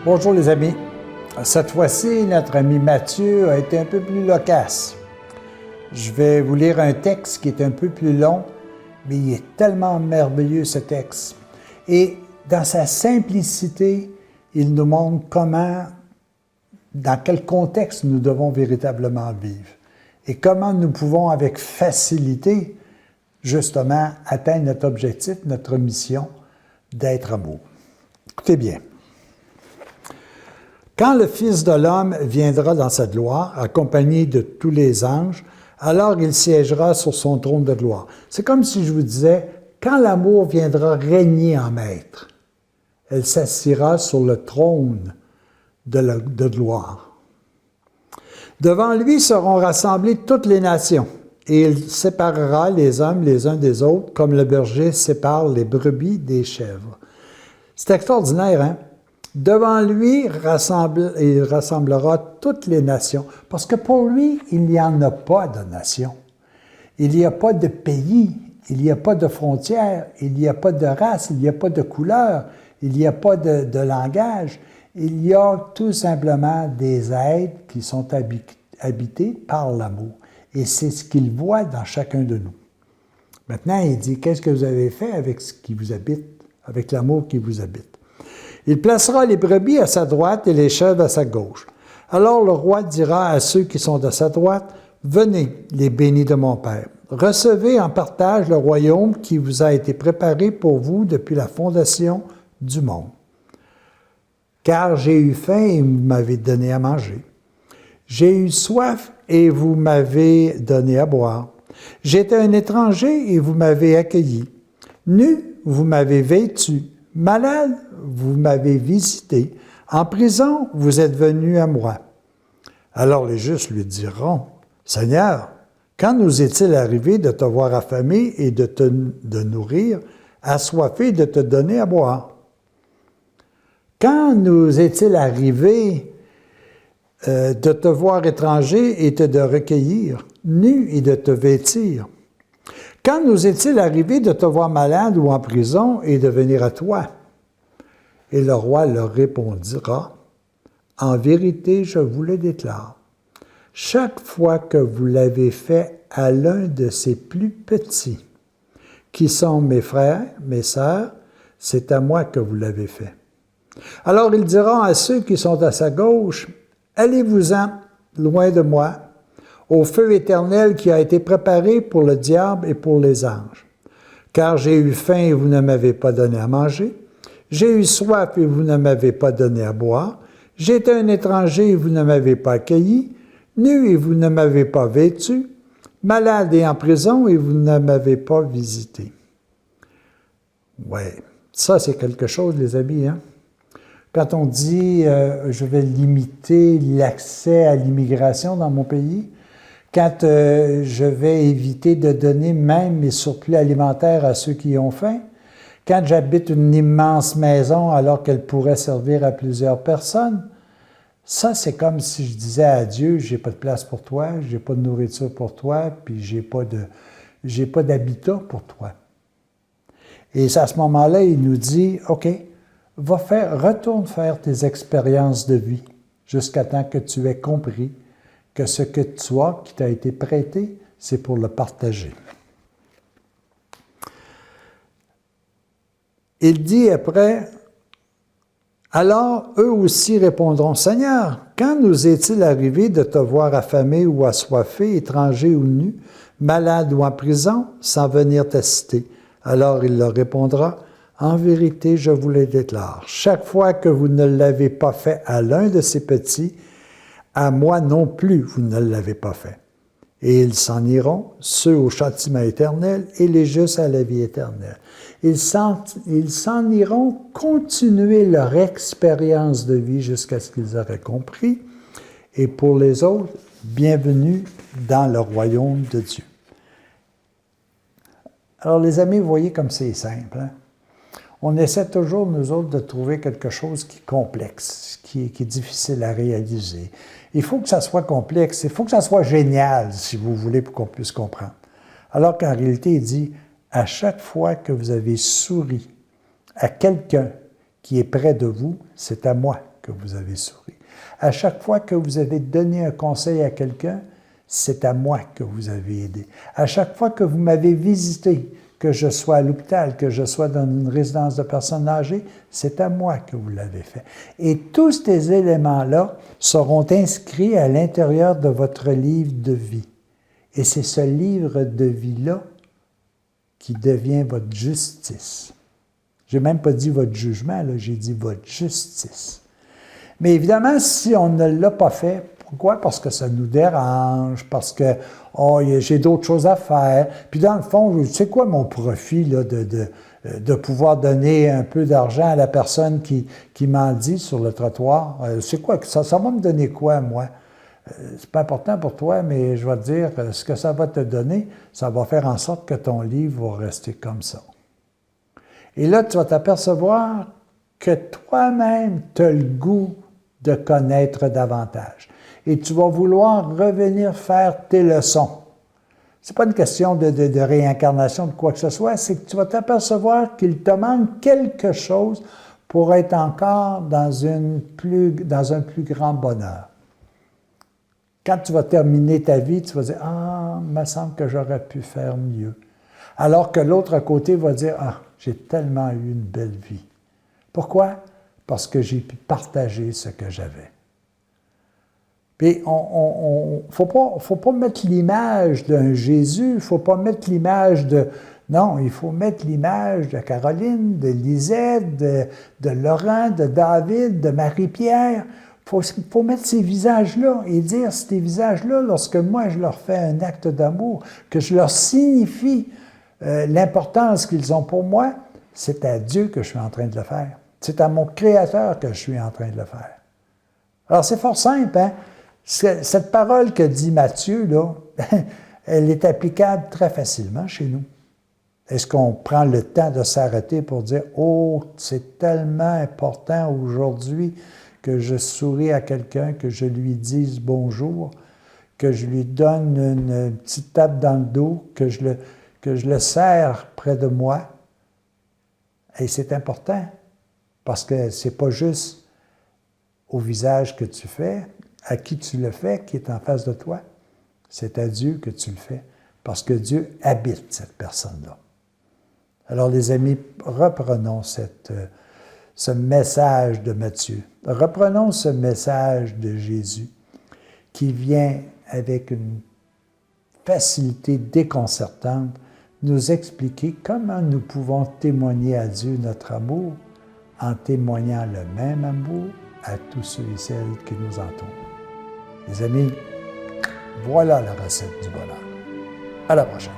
Bonjour les amis. Cette fois-ci, notre ami Mathieu a été un peu plus loquace. Je vais vous lire un texte qui est un peu plus long, mais il est tellement merveilleux ce texte. Et dans sa simplicité, il nous montre dans quel contexte nous devons véritablement vivre et comment nous pouvons avec facilité, justement, atteindre notre objectif, notre mission d'être amour. Écoutez bien. Quand le Fils de l'homme viendra dans sa gloire, accompagné de tous les anges, alors il siégera sur son trône de gloire. C'est comme si je vous disais, quand l'amour viendra régner en maître, elle s'assiera sur le trône de gloire. Devant lui seront rassemblées toutes les nations, et il séparera les hommes les uns des autres, comme le berger sépare les brebis des chèvres. C'est extraordinaire, hein? Devant lui, il rassemblera toutes les nations, parce que pour lui, il n'y en a pas de nations. Il n'y a pas de pays, il n'y a pas de frontières, il n'y a pas de race, il n'y a pas de couleur, il n'y a pas de langage. Il y a tout simplement des êtres qui sont habités par l'amour. Et c'est ce qu'il voit dans chacun de nous. Maintenant, il dit, qu'est-ce que vous avez fait avec ce qui vous habite, avec l'amour qui vous habite? Il placera les brebis à sa droite et les chèvres à sa gauche. Alors le roi dira à ceux qui sont à sa droite, « Venez, les bénis de mon Père, recevez en partage le royaume qui vous a été préparé pour vous depuis la fondation du monde. Car j'ai eu faim et vous m'avez donné à manger. J'ai eu soif et vous m'avez donné à boire. J'étais un étranger et vous m'avez accueilli. Nu, vous m'avez vêtu. Malade, vous m'avez visité. En prison, vous êtes venu à moi. » Alors les justes lui diront, « Seigneur, quand nous est-il arrivé de te voir affamé et de nourrir, assoiffé de te donner à boire? Quand nous est-il arrivé de te voir étranger et de recueillir, nu et de te vêtir? Quand nous est-il arrivé de te voir malade ou en prison et de venir à toi? » Et le roi leur répondira, « En vérité, je vous le déclare, chaque fois que vous l'avez fait à l'un de ces plus petits, qui sont mes frères, mes sœurs, c'est à moi que vous l'avez fait. » Alors il dira à ceux qui sont à sa gauche, « Allez-vous-en, loin de moi, au feu éternel qui a été préparé pour le diable et pour les anges. Car j'ai eu faim et vous ne m'avez pas donné à manger. J'ai eu soif et vous ne m'avez pas donné à boire. J'étais un étranger et vous ne m'avez pas accueilli. Nu et vous ne m'avez pas vêtu. Malade et en prison et vous ne m'avez pas visité. » Ouais, ça c'est quelque chose, les amis, hein? Quand on dit je vais limiter l'accès à l'immigration dans mon pays, quand je vais éviter de donner même mes surplus alimentaires à ceux qui ont faim, quand j'habite une immense maison alors qu'elle pourrait servir à plusieurs personnes, ça c'est comme si je disais à Dieu, j'ai pas de place pour toi, j'ai pas de nourriture pour toi, puis j'ai pas d'habitat pour toi. Et à ce moment-là, il nous dit, OK, retourne faire tes expériences de vie jusqu'à temps que tu aies compris que ce que tu as, qui t'a été prêté, c'est pour le partager. Il dit après, « Alors eux aussi répondront, « Seigneur, quand nous est-il arrivé de te voir affamé ou assoiffé, étranger ou nu, malade ou en prison, sans venir t'assister? » Alors il leur répondra, « En vérité, je vous le déclare, chaque fois que vous ne l'avez pas fait à l'un de ces petits, à moi non plus, vous ne l'avez pas fait. » Et ils s'en iront, ceux au châtiment éternel et les justes à la vie éternelle. Ils s'en iront continuer leur expérience de vie jusqu'à ce qu'ils auraient compris. Et pour les autres, bienvenue dans le royaume de Dieu. Alors les amis, vous voyez comme c'est simple, hein? On essaie toujours, nous autres, de trouver quelque chose qui est complexe, qui est difficile à réaliser. Il faut que ça soit complexe, il faut que ça soit génial, si vous voulez, pour qu'on puisse comprendre. Alors qu'en réalité, il dit, à chaque fois que vous avez souri à quelqu'un qui est près de vous, c'est à moi que vous avez souri. À chaque fois que vous avez donné un conseil à quelqu'un, c'est à moi que vous avez aidé. À chaque fois que vous m'avez visité, que je sois à l'hôpital, que je sois dans une résidence de personnes âgées, c'est à moi que vous l'avez fait. Et tous ces éléments-là seront inscrits à l'intérieur de votre livre de vie. Et c'est ce livre de vie-là qui devient votre justice. Je n'ai même pas dit votre jugement, là, j'ai dit votre justice. Mais évidemment, si on ne l'a pas fait, pourquoi? Parce que ça nous dérange, parce que j'ai d'autres choses à faire. Puis dans le fond, c'est quoi mon profit là, de pouvoir donner un peu d'argent à la personne qui m'en dit sur le trottoir? C'est quoi? Ça va me donner quoi, moi? C'est pas important pour toi, mais je vais te dire, ce que ça va te donner, ça va faire en sorte que ton livre va rester comme ça. Et là, tu vas t'apercevoir que toi-même, tu as le goût de connaître davantage. Et tu vas vouloir revenir faire tes leçons. Ce n'est pas une question de réincarnation, de quoi que ce soit, c'est que tu vas t'apercevoir qu'il te manque quelque chose pour être encore dans un plus grand bonheur. Quand tu vas terminer ta vie, tu vas dire « Ah, il me semble que j'aurais pu faire mieux. » Alors que l'autre côté va dire « Ah, j'ai tellement eu une belle vie. » Pourquoi? Parce que j'ai pu partager ce que j'avais. Puis, faut pas mettre l'image d'un Jésus, il ne faut pas mettre l'image de... Non, il faut mettre l'image de Caroline, de Lisette, de Laurent, de David, de Marie-Pierre. Il faut mettre ces visages-là et dire, ces visages-là, lorsque moi je leur fais un acte d'amour, que je leur signifie l'importance qu'ils ont pour moi, c'est à Dieu que je suis en train de le faire. C'est à mon Créateur que je suis en train de le faire. Alors, c'est fort simple, hein? Cette parole que dit Matthieu, là, elle est applicable très facilement chez nous. Est-ce qu'on prend le temps de s'arrêter pour dire « Oh, c'est tellement important aujourd'hui que je souris à quelqu'un, que je lui dise bonjour, que je lui donne une petite tape dans le dos, que je le serre près de moi. » Et c'est important, parce que ce n'est pas juste au visage que tu fais, à qui tu le fais, qui est en face de toi. C'est à Dieu que tu le fais, parce que Dieu habite cette personne-là. Alors, les amis, reprenons ce message de Matthieu. Reprenons ce message de Jésus qui vient avec une facilité déconcertante nous expliquer comment nous pouvons témoigner à Dieu notre amour en témoignant le même amour à tous ceux et celles qui nous entourent. Les amis, voilà la recette du bonheur. À la prochaine.